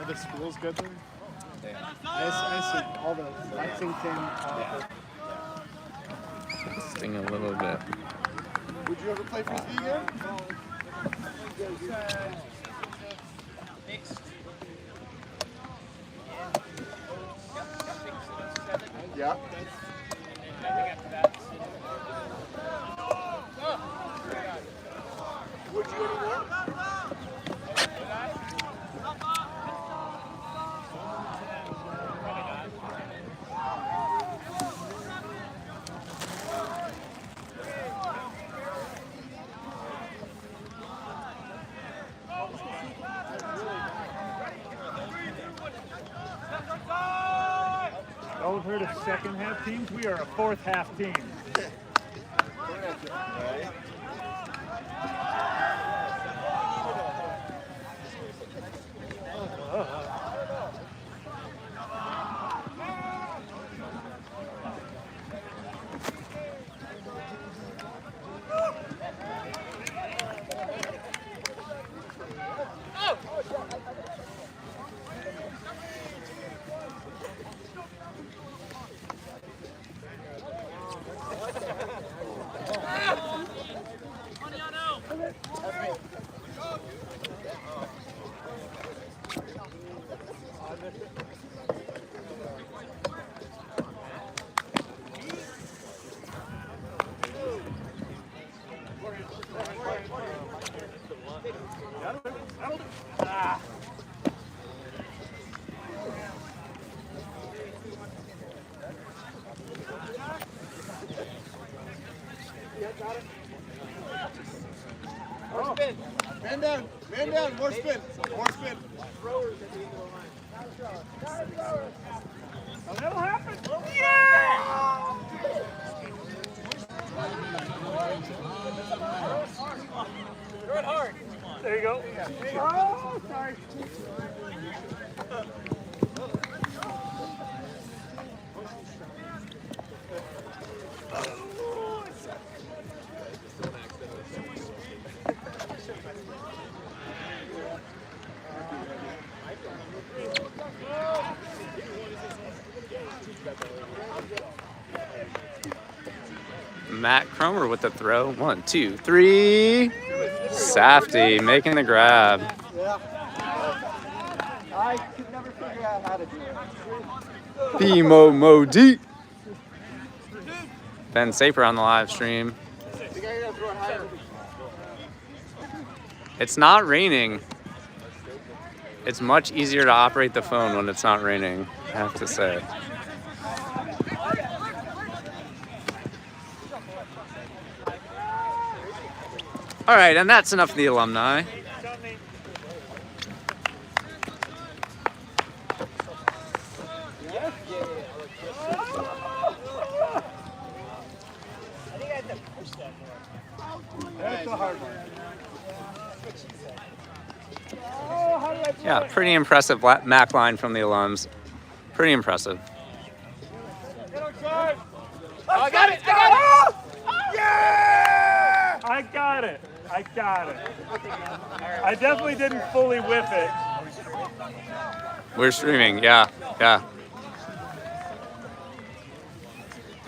Are the schools good then? Yeah. I see all the Lexington. Sting a little bit. Would you ever play frisbee again? Yeah. Would you anymore? Don't heard of second half teams. We are a fourth half team. More spin. Man down. Man down. More spin. More spin. Oh, that'll happen. Yeah! Throw it hard. There you go. Oh, sorry. Matt Cromer with the throw. 1, 2, 3. Safety making the grab. Yeah. I could never figure out how to do it. Pimo Modi. Ben Saper on the live stream. It's not raining. It's much easier to operate the phone when it's not raining, I have to say. All right, and that's enough of the alumni. That's a hard one. Yeah, pretty impressive MAC line from the alums. Pretty impressive. Oh, I got it! I got it! Yeah! I got it. I got it. I definitely didn't fully whip it. We're streaming, yeah.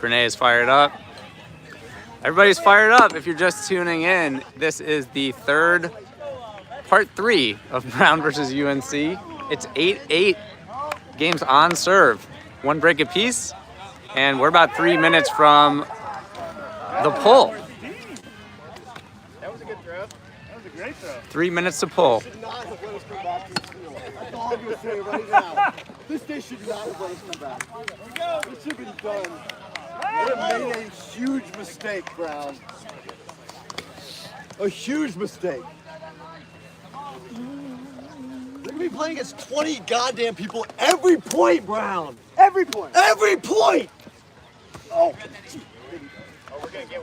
Renee is fired up. Everybody's fired up. If you're just tuning in, this is the part 3 of Brown versus UNC. It's 8-8 games on serve. 1 break apiece, and we're about 3 minutes from the pull. That was a good throw. That was a great throw. 3 minutes to pull. Should not have let us come back to the field. That's all I'm going to say right now. This day should not have let us come back. This should have been done. They have made a huge mistake, Brown. A huge mistake. They're going to be playing against 20 goddamn people every point, Brown. Every point. Every point. Oh.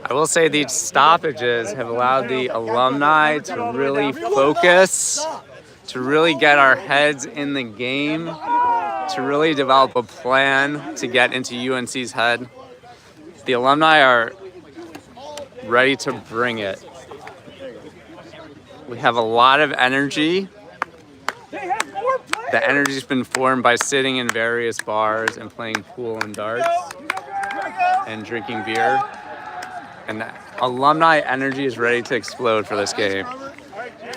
I will say these stoppages have allowed the alumni to really focus, to really get our heads in the game, to really develop a plan to get into UNC's head. The alumni are ready to bring it. We have a lot of energy. They have more players. The energy's been formed by sitting in various bars and playing pool and darts and drinking beer. And the alumni energy is ready to explode for this game.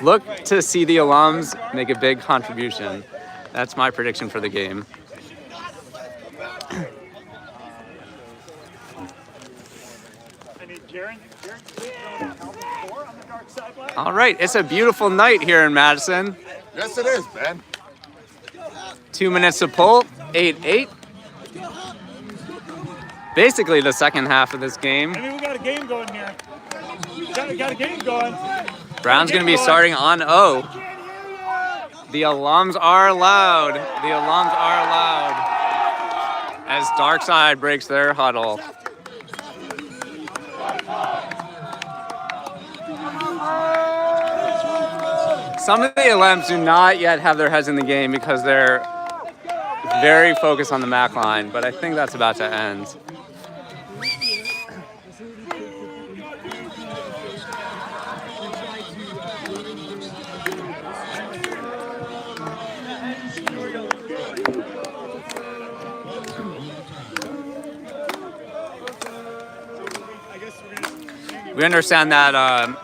Look to see the alums make a big contribution. That's my prediction for the game. All right, it's a beautiful night here in Madison. Yes, it is, man. 2 minutes to pull, 8-8. Basically the second half of this game. I mean, we got a game going here. We got a game going. Brown's going to be starting on O. The alums are loud. The alums are loud. As Darkside breaks their huddle. Some of the alums do not yet have their heads in the game because they're very focused on the MAC line, but I think that's about to end. We understand that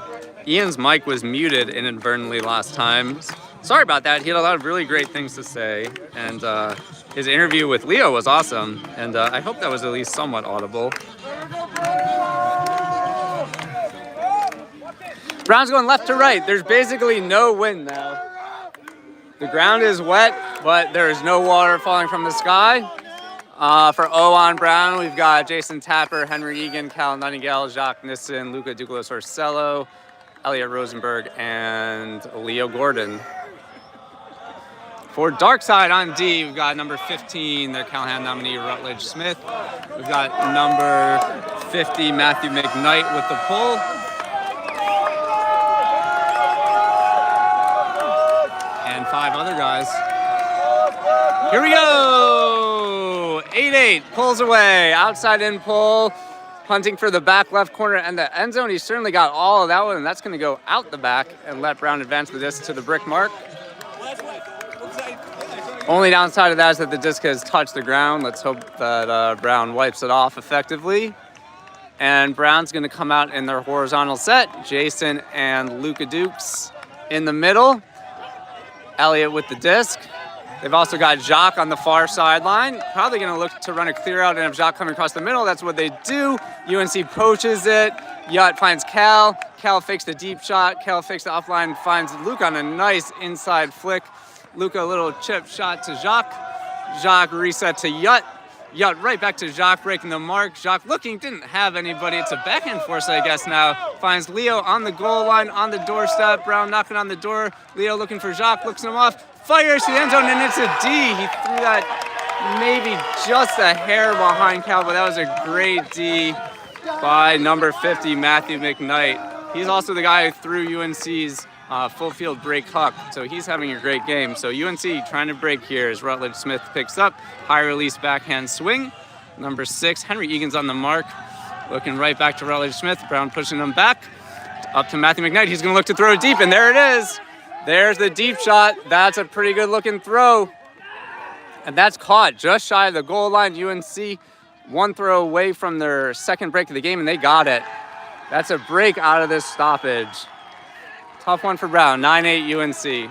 Ian's mic was muted inadvertently last time. Sorry about that. He had a lot of really great things to say, and his interview with Leo was awesome, and I hope that was at least somewhat audible. Brown's going left to right. There's basically no wind now. The ground is wet, but there is no water falling from the sky. For O on Brown, we've got Jason Tapper, Henry Egan, Cal Nightingale, Jacques Nissen, Luca Duclos-Orsello, Elliot Rosenberg, and Leo Gordon. For Darkside on D, we've got number 15, their Callahan nominee, Rutledge Smith. We've got number 50, Matthew McKnight with the pull. And 5 other guys. Here we go! 8-8, pulls away, outside in pull, hunting for the back left corner and the end zone. He certainly got all of that one, and that's going to go out the back and let Brown advance the disc to the brick mark. Only downside of that is that the disc has touched the ground. Let's hope that Brown wipes it off effectively. And Brown's going to come out in their horizontal set. Jason and Luca Dukes in the middle. Elliot with the disc. They've also got Jacques on the far sideline. Probably going to look to run a clear out and have Jacques coming across the middle. That's what they do. UNC poaches it. Yacht finds Cal. Cal fakes the deep shot. Cal fakes the offline, finds Luke on a nice inside flick. Luca, a little chip shot to Jacques. Jacques reset to Yacht. Yacht right back to Jacques, breaking the mark. Jacques looking, didn't have anybody. It's a backhand force, I guess, now. Finds Leo on the goal line, on the doorstep. Brown knocking on the door. Leo looking for Jacques, looks him off. Fires the end zone, and it's a D. He threw that maybe just a hair behind Cal, but that was a great D by number 50, Matthew McKnight. He's also the guy who threw UNC's full field break huck, so he's having a great game. So UNC trying to break here as Rutledge Smith picks up. High release backhand swing. Number 6, Henry Egan's on the mark. Looking right back to Rutledge Smith. Brown pushing him back. Up to Matthew McKnight. He's going to look to throw it deep, and there it is. There's the deep shot. That's a pretty good looking throw. And that's caught just shy of the goal line. UNC one throw away from their second break of the game, and they got it. That's a break out of this stoppage. Tough one for Brown, 9-8 UNC.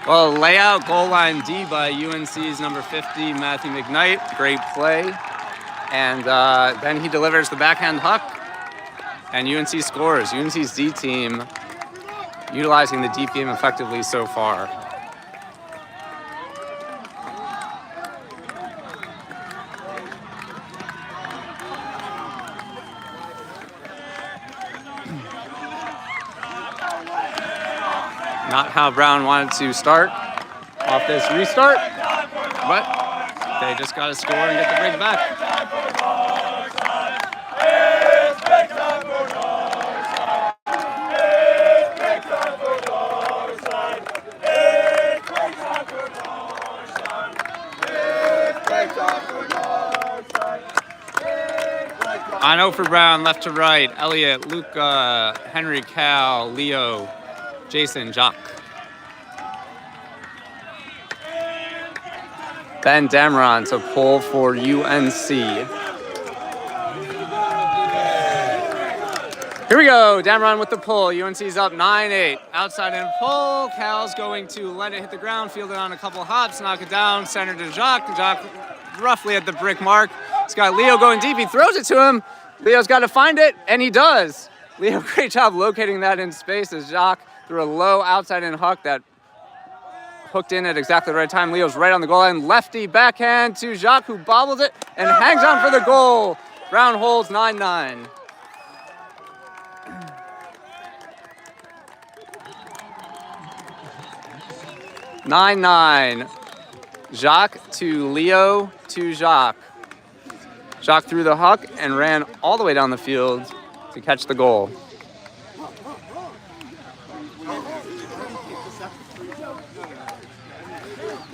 Well, layout goal line D by UNC's number 50, Matthew McKnight. Great play. And then he delivers the backhand huck, and UNC scores. UNC's D team utilizing the deep game effectively so far. Not how Brown wanted to start off this restart, but they just got to score and get the break back. On 0 for Brown, left to right. Elliot, Luca, Henry, Cal, Leo, Jason, Jacques. Ben Dameron to pull for UNC. Here we go. Dameron with the pull. UNC's up 9-8. Outside in pull. Cal's going to let it hit the ground, field it on a couple hops, knock it down, center to Jacques. Jacques roughly at the brick mark. He's got Leo going deep. He throws it to him. Leo's got to find it, and he does. Leo, great job locating that in space as Jacques threw a low outside in huck that hooked in at exactly the right time. Leo's right on the goal line. Lefty backhand to Jacques, who bobbles it and hangs on for the goal. Brown holds 9-9. Jacques to Leo to Jacques. Jacques threw the huck and ran all the way down the field to catch the goal.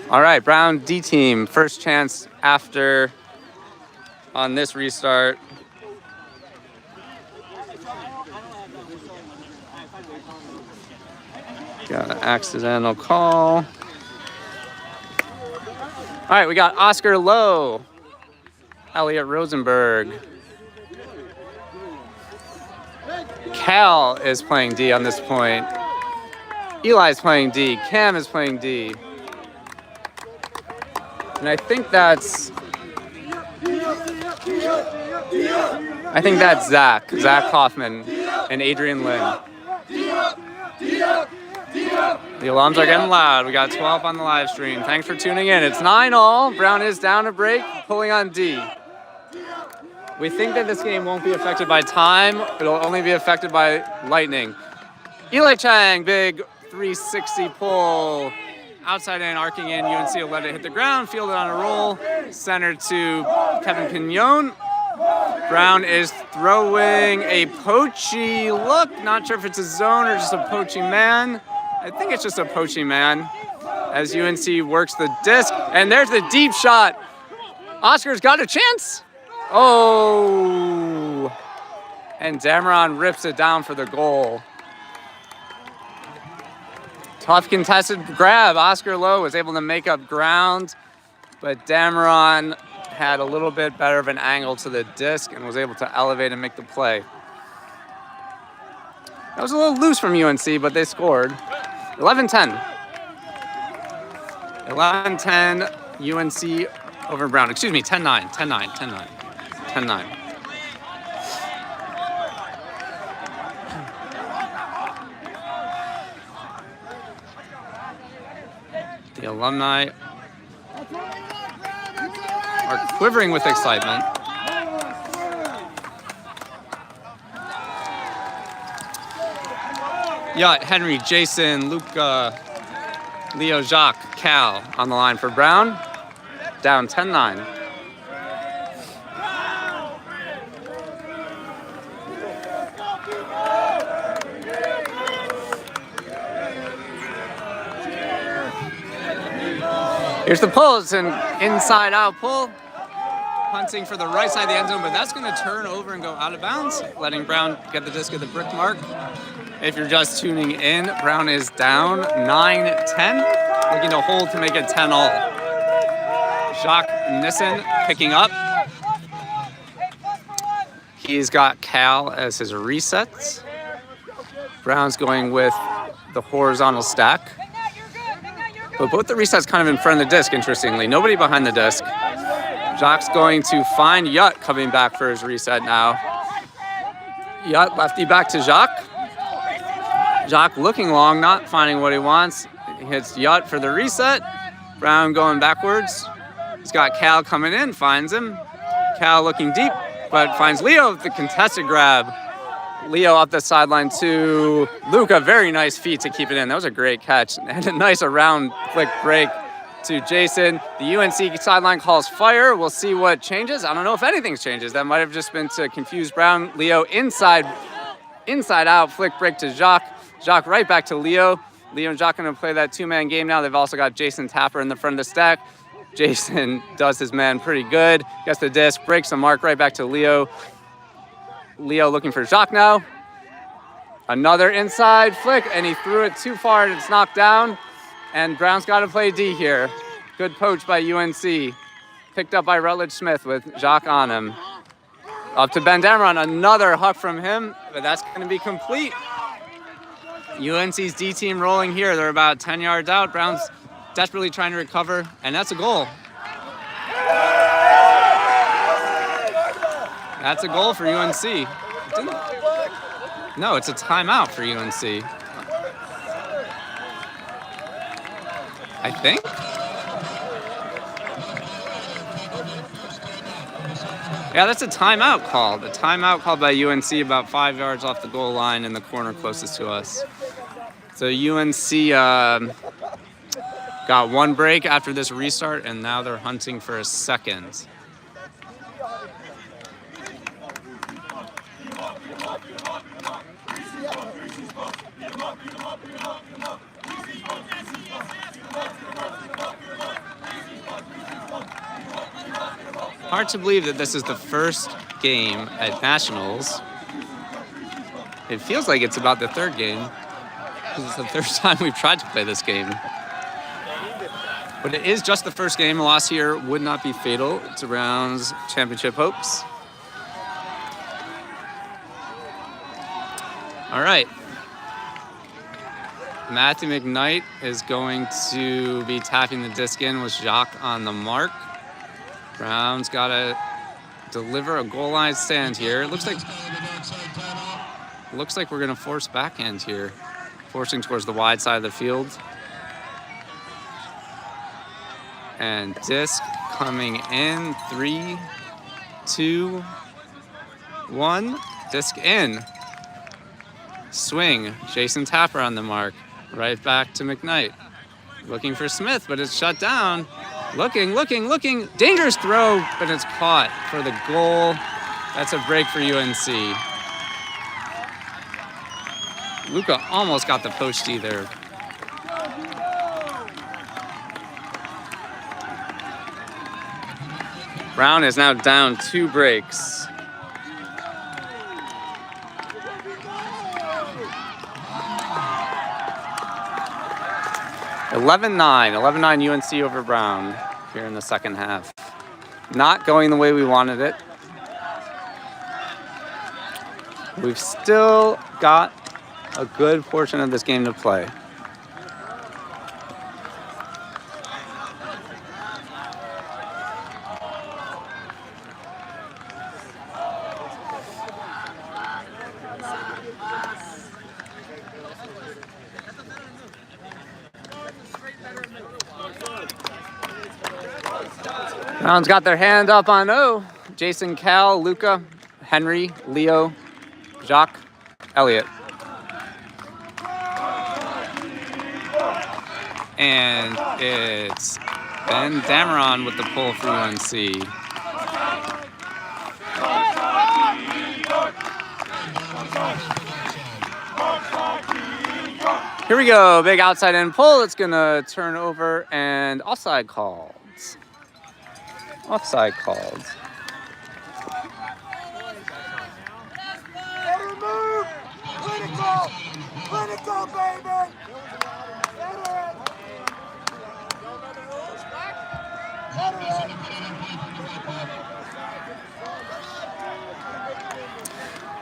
All right, Brown D team, first chance after on this restart. Got an accidental call. All right, we got Oscar Lowe, Elliot Rosenberg. Cal is playing D on this point. Eli's playing D. Cam is playing D. And I think that's Zach Kaufman and Adrian Lynn. The alarms are getting loud. We got 12 on the live stream. Thanks for tuning in. It's 9-all. Brown is down a break, pulling on D. We think that this game won't be affected by time. It'll only be affected by lightning. Eli Chang, big 360 pull. Outside in, arcing in. UNC will let it hit the ground. Fielded on a roll. Center to Kevin Pignon. Brown is throwing a poachy look. Not sure if it's a zone or just a poachy man. I think it's just a poachy man as UNC works the disc. And there's the deep shot. Oscar's got a chance. Oh. And Dameron rips it down for the goal. Tough contested grab. Oscar Lowe was able to make up ground, but Dameron had a little bit better of an angle to the disc and was able to elevate and make the play. That was a little loose from UNC, but they scored. 11-10. 11-10 UNC over Brown. Excuse me, 10-9. 10-9. 10-9. 10-9. The alumni are quivering with excitement. Yacht, Henry, Jason, Luca, Leo, Jacques, Cal on the line for Brown. Down 10-9. Here's the pull. It's an inside-out pull. Hunting for the right side of the end zone, but that's going to turn over and go out of bounds, letting Brown get the disc at the brick mark. If you're just tuning in, Brown is down 9-10, looking to hold to make it 10-all. Jacques Nissen picking up. He's got Cal as his resets. Brown's going with the horizontal stack. But both the resets kind of in front of the disc, interestingly. Nobody behind the disc. Jacques going to find Yut coming back for his reset now. Yut lefty back to Jacques. Jacques looking long, not finding what he wants. He hits Yut for the reset. Brown going backwards. He's got Cal coming in, finds him. Cal looking deep, but finds Leo with the contested grab. Leo up the sideline to Luca. Very nice feet to keep it in. That was a great catch. And a nice around flick break to Jason. The UNC sideline calls fire. We'll see what changes. I don't know if anything changes. That might have just been to confuse Brown. Leo inside out, flick break to Jacques. Jacques right back to Leo. Leo and Jacques going to play that two-man game now. They've also got Jason Tapper in the front of the stack. Jason does his man pretty good. Gets the disc, breaks the mark right back to Leo. Leo looking for Jacques now. Another inside flick, and he threw it too far, and it's knocked down. And Brown's got to play D here. Good poach by UNC. Picked up by Rutledge Smith with Jacques on him. Up to Ben Dameron, another huck from him, but that's going to be complete. UNC's D team rolling here. They're about 10 yards out. Brown's desperately trying to recover, and that's a goal. That's a goal for UNC. No, it's a timeout for UNC. I think. Yeah, that's a timeout called. A timeout called by UNC about 5 yards off the goal line in the corner closest to us. So UNC got one break after this restart, and now they're hunting for a second. Hard to believe that this is the first game at Nationals. It feels like it's about the third game, because it's the third time we've tried to play this game. But it is just the first game. A loss here would not be fatal to Brown's championship hopes. All right. Matthew McKnight is going to be tapping the disc in with Jacques on the mark. Brown's got to deliver a goal line stand here. It looks like we're going to force backhand here, forcing towards the wide side of the field. And disc coming in. 3, 2, 1. Disc in. Swing. Jason Tapper on the mark. Right back to McKnight. Looking for Smith, but it's shut down. Looking. Dangerous throw, but it's caught for the goal. That's a break for UNC. Luca almost got the post D there. Brown is now down 2 breaks. $11-9 UNC over Brown here in the second half. Not going the way we wanted it. We've still got a good portion of this game to play. Brown's got their hand up on O. Jason, Cal, Luca, Henry, Leo, Jacques, Elliott. And it's Ben Dameron with the pull for UNC. Here we go, big outside in pull. It's gonna turn over and offside calls. Offside called. Clinical, baby!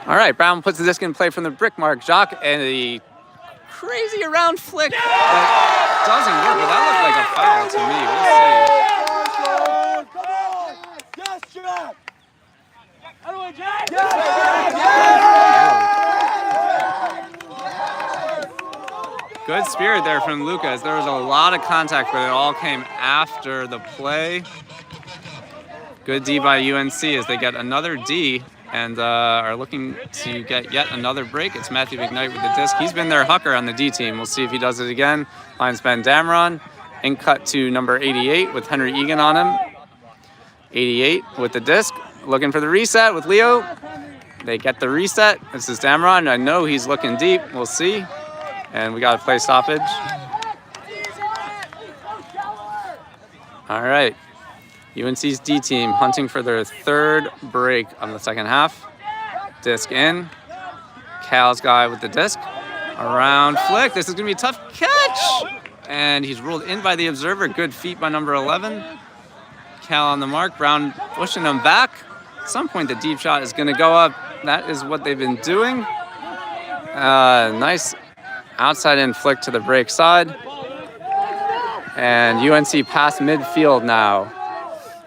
All right, Brown puts the disc in play from the brick mark. Jacques, and the crazy around flick that doesn't work, but that looked like a foul to me. We'll see. Good spirit there from Lucas. There was a lot of contact, but it all came after the play. Good D by UNC as they get another D and are looking to get yet another break. It's Matthew McKnight with the disc. He's been their hucker on the D team. We'll see if he does it again. Finds Ben Dameron. In cut to number 88 with Henry Egan on him. 88 with the disc. Looking for the reset with Leo. They get the reset. This is Dameron. I know he's looking deep. We'll see. And we got to play stoppage. All right. UNC's D team hunting for their third break of the second half. Disc in. Cal's guy with the disc. Around flick. This is going to be a tough catch. And he's ruled in by the observer. Good feet by number 11. Cal on the mark. Brown pushing him back. At some point, the deep shot is going to go up. That is what they've been doing. Nice outside in flick to the break side. And UNC past midfield now.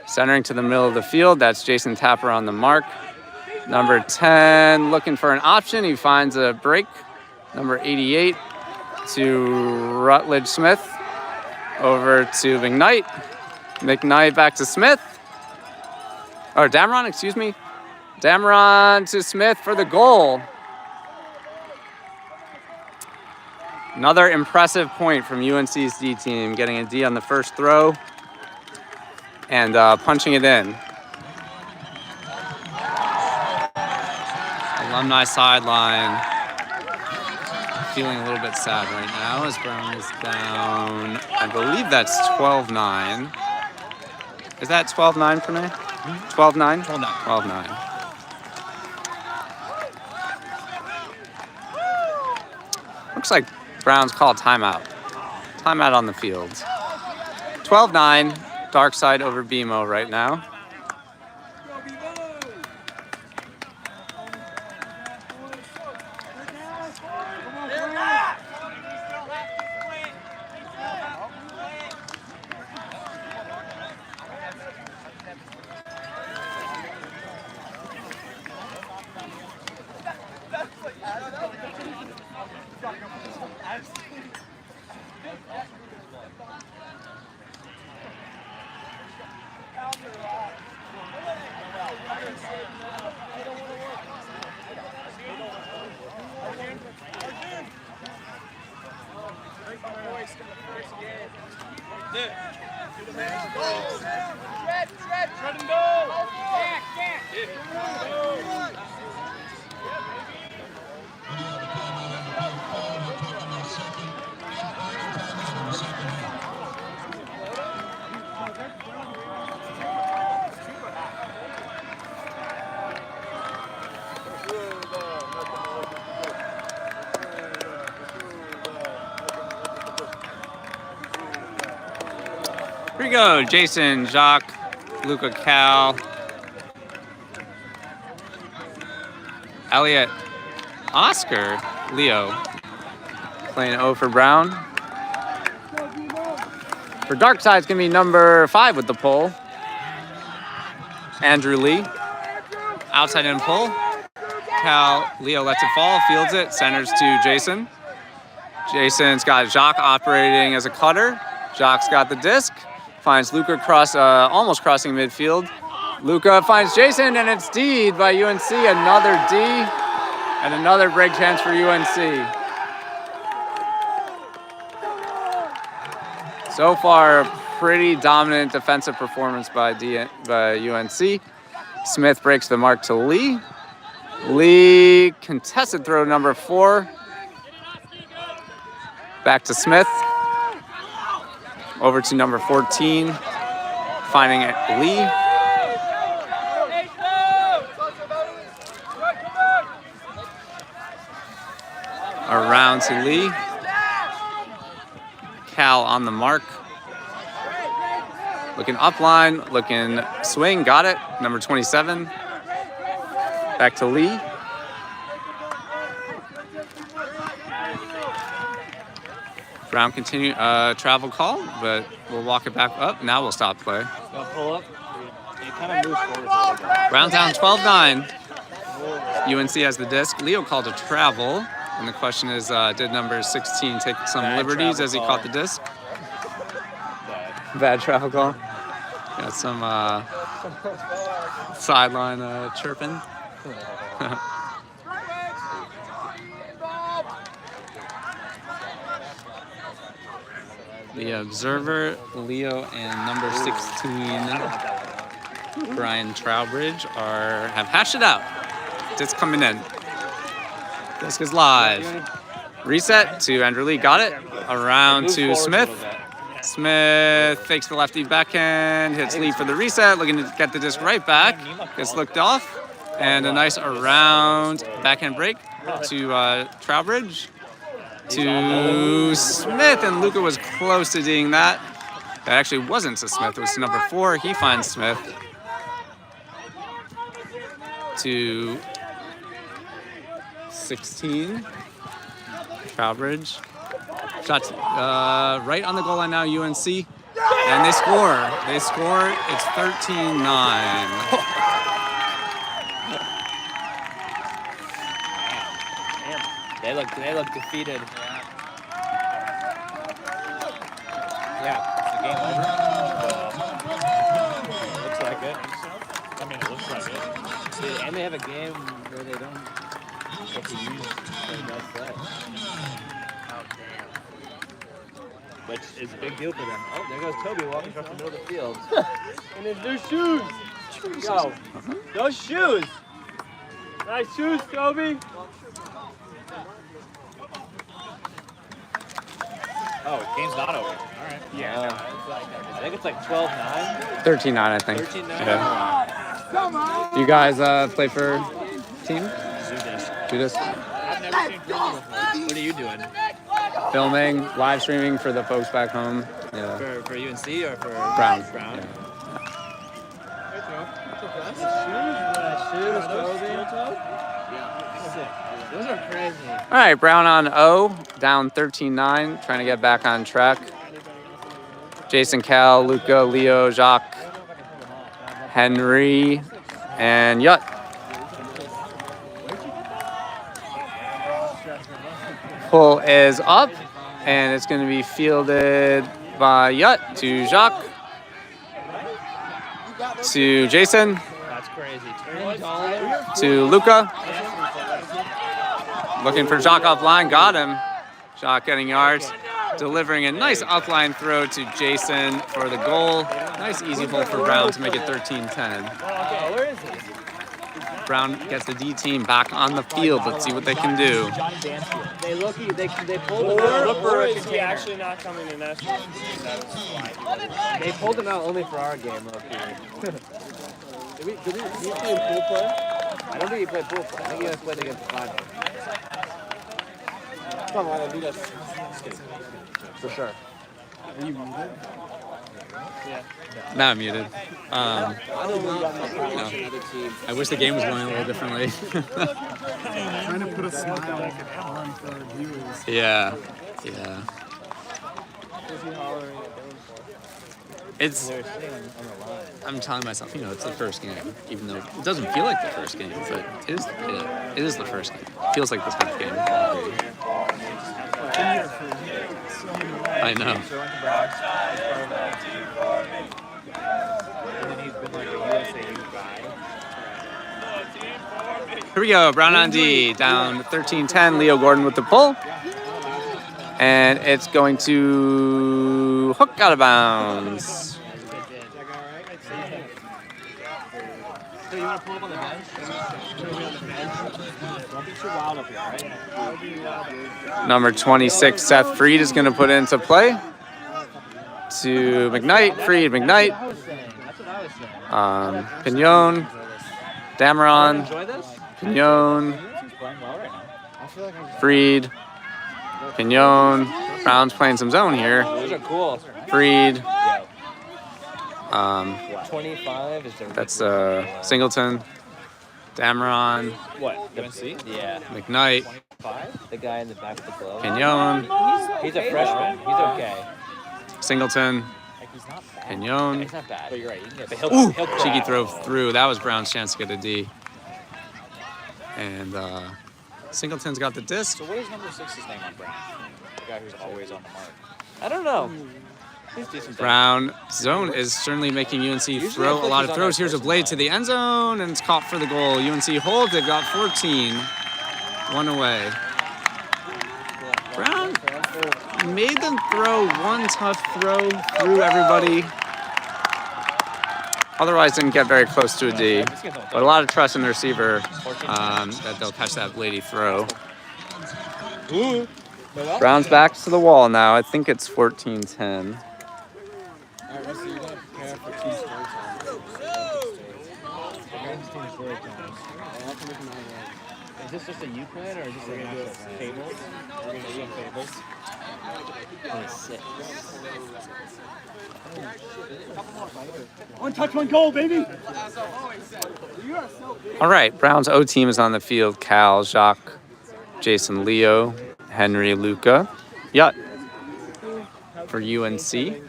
Centering to the middle of the field. That's Jason Tapper on the mark. Number 10 looking for an option. He finds a break. Number 88 to Rutledge Smith. Over to McKnight. McKnight back to Smith. Or Dameron, excuse me. Dameron to Smith for the goal. Another impressive point from UNC's D team, getting a D on the first throw and punching it in. Alumni sideline. Feeling a little bit sad right now as Brown is down. I believe that's 12-9. Is that 12-9 for me? 12-9? 12-9. Looks like Brown's called timeout. Timeout on the field. 12-9, dark side over BMO right now. Here we go, Jason, Jacques, Luca, Cal, Elliot, Oscar, Leo, playing O for Brown. For dark side, it's gonna be number 5 with the pull. Andrew Lee, outside in pull. Cal, Leo lets it fall, fields it, centers to Jason. Jason's got Jacques operating as a cutter. Jacques got the disc. Finds Luca almost crossing midfield. Luca finds Jason, and it's D'd by UNC. Another D, and another break chance for UNC. So far, a pretty dominant defensive performance by UNC. Smith breaks the mark to Lee. Lee, contested throw number 4. Back to Smith. Over to number 14, finding it Lee. Around to Lee. Cal on the mark. Looking up line, looking swing, got it. Number 27. Back to Lee. Brown continue travel call, but we'll walk it back up. Now we'll stop play. Pull up. It kind of moves forward. Brown down 12-9. UNC has the disc. Leo called a travel, and the question is, did number 16 take some liberties as he caught the disc? Bad travel call. Got some sideline chirping. The observer, Leo, and number 16, Brian Trowbridge, have hashed it out. Disc coming in. Disc is live. Reset to Andrew Lee, got it. Around to Smith. Smith fakes the lefty backhand, hits Lee for the reset, looking to get the disc right back. Gets looked off. And a nice around backhand break to Trowbridge. To Smith, and Luca was close to doing that. That actually wasn't to Smith, it was to number 4. He finds Smith. To 16. Trowbridge. Shots right on the goal line now, UNC. And they score. They score. It's 13-9. They look defeated. Yeah, is the game over? Looks like it. I mean, it looks like it. And they have a game where they don't get to use their best play. Which is a big deal for them. Oh, there goes Toby walking across the middle of the field. And it's their shoes. Go. Those shoes. Nice shoes, Toby. Oh, game's not over. All right. Yeah. I think it's like 12-9. 13-9, I think. 13-9. Yeah. You guys play for team? Do this. I've never seen film before. What are you doing? Filming, live streaming for the folks back home. Yeah. For UNC or for Brown. Brown? Yeah. Those are crazy. All right, Brown on O, down 13-9, trying to get back on track. Jason, Cal, Luca, Leo, Jacques, Henry, and Yut. Pull is up, and it's going to be fielded by Yut to Jacques, to Jason, That's crazy. to Luca. Looking for Jacques offline, got him. Jacques getting yards, delivering a nice offline throw to Jason for the goal. Nice easy hole for Brown to make it 13-10. Where is he? Brown gets the D team back on the field. Let's see what they can do. They pulled him out. Or is he actually not coming in? That's They pulled him out only for our game up here. Did he play pool play? I don't think he played pool play. I think he just played against the final. Come on, I'll do this. For sure. Are you muted? Yeah. Now I'm muted. No. I wish the game was going a little differently. Trying to put a smile on for our viewers. Yeah. It's. I'm telling myself, it's the first game, even though it doesn't feel like the first game, but it is the first game. It feels like the 10th game. I know. Here we go, Brown on D, down 13-10, Leo Gordon with the pull. And it's going to hook out of bounds. Number 26, Seth Freed is going to put into play. To McKnight, Freed, McKnight. Pignon, Dameron, Pignon, Freed, Pignon. Brown's playing some zone here. Those are cool. Freed. 25 is their That's Singleton, Dameron, what? UNC? Yeah. McKnight, 5? The guy in the back of the glove. Pignon, He's a freshman. He's okay. Singleton, He's not bad. Pignon. He's not bad. But you're right. Ooh, cheeky throw through. That was Brown's chance to get a D. And Singleton's got the disc. So what is number 6's name on Brown? The guy who's always on the mark. I don't know. He's decent. Brown zone is certainly making UNC throw a lot of throws. Here's a blade to the end zone, and it's caught for the goal. UNC holds. They've got 14. One away. Brown made them throw one tough throw through everybody. Otherwise, didn't get very close to a D. But a lot of trust in the receiver that they'll catch that bladey throw. Brown's back to the wall now. I think it's 14-10. team's really close. Is this just a U plan or is this a national plan? Fables. We're going to do fables. 26. One touch, one goal, baby. All right, Brown's O team is on the field. Cal, Jacques, Jason, Leo, Henry, Luca, Yut for UNC.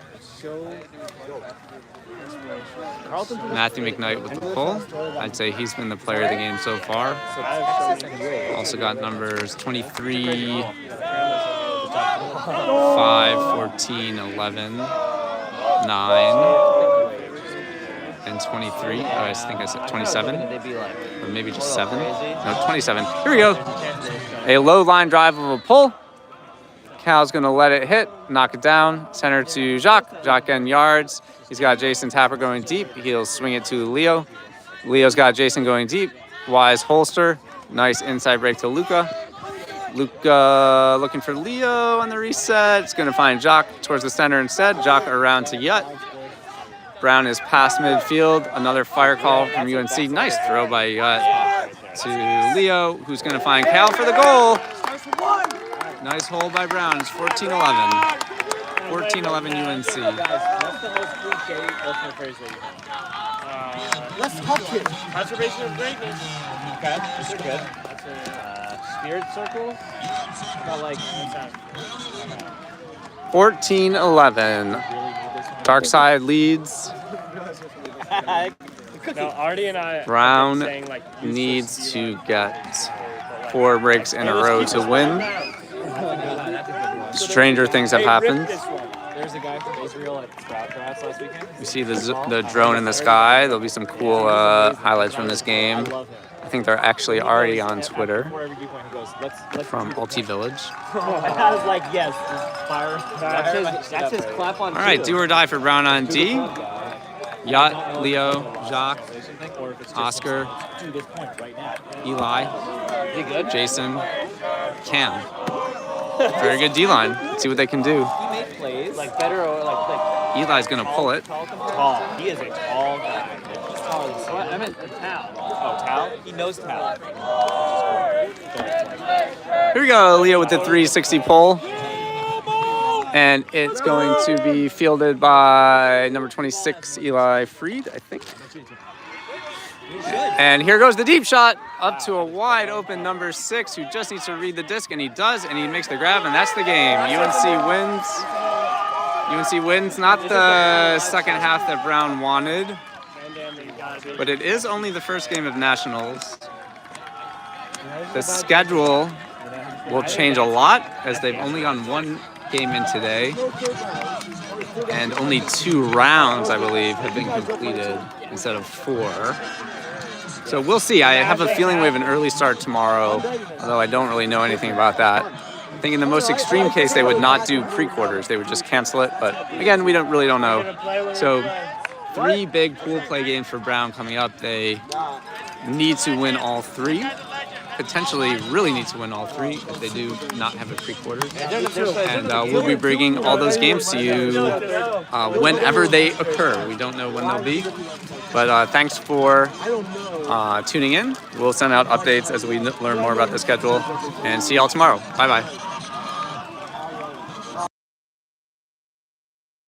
Matthew McKnight with the pull. I'd say he's been the player of the game so far. Also got numbers 23, 5, 14, 11, 9, and 23. Oh, I think I said 27. Or maybe just 7. No, 27. Here we go. A low line drive of a pull. Cal's going to let it hit, knock it down. Center to Jacques. Jacques getting yards. He's got Jason Tapper going deep. He'll swing it to Leo. Leo's got Jason going deep. Wise holster. Nice inside break to Luca. Luca looking for Leo on the reset. It's going to find Jacques towards the center instead. Jacques around to Yut. Brown is past midfield. Another fire call from UNC. Nice throw by Yut to Leo, who's going to find Cal for the goal. Nice hold by Brown. It's 14-11. 14-11 UNC. Guys, what's the most cliche ultimate phrase that you have? Let's touch it. Conservation of greatness. Okay, these are good. Spirit circle? Got like 14-11. Dark side leads. No, Artie and I Brown saying, like, needs to get 4 breaks in a row to win. Stranger things have happened. There's a guy from Israel at Sprout Grass last weekend. You see the drone in the sky. There'll be some cool highlights from this game. I think they're actually already on Twitter from Ulti Village. I was like, yes, fire. That's his clap on. All right, do or die for Brown on D. Yut, Leo, Jacques, Oscar, Eli, Jason, Cam. Very good D-line. Let's see what they can do. Plays like better or like Eli's going to pull it. Tall. He is a tall guy. I meant Tal. Oh, Tal? He knows Tal. Here we go, Leo with the 360 pull. And it's going to be fielded by number 26, Eli Freed, I think. And here goes the deep shot up to a wide open number 6 who just needs to read the disc, and he does, and he makes the grab, and that's the game. UNC wins. UNC wins, not the second half that Brown wanted, but it is only the first game of nationals. The schedule will change a lot as they've only gone 1 game in today, and only 2 rounds, I believe, have been completed instead of 4. So we'll see. I have a feeling we have an early start tomorrow, although I don't really know anything about that. I think in the most extreme case, they would not do pre-quarters. They would just cancel it. But again, we don't know. So 3 big pool play games for Brown coming up. They need to win all 3. Potentially really need to win all 3 if they do not have a pre-quarters. And we'll be bringing all those games to you whenever they occur. We don't know when they'll be. But thanks for tuning in. We'll send out updates as we learn more about the schedule. And see y'all tomorrow. Bye-bye.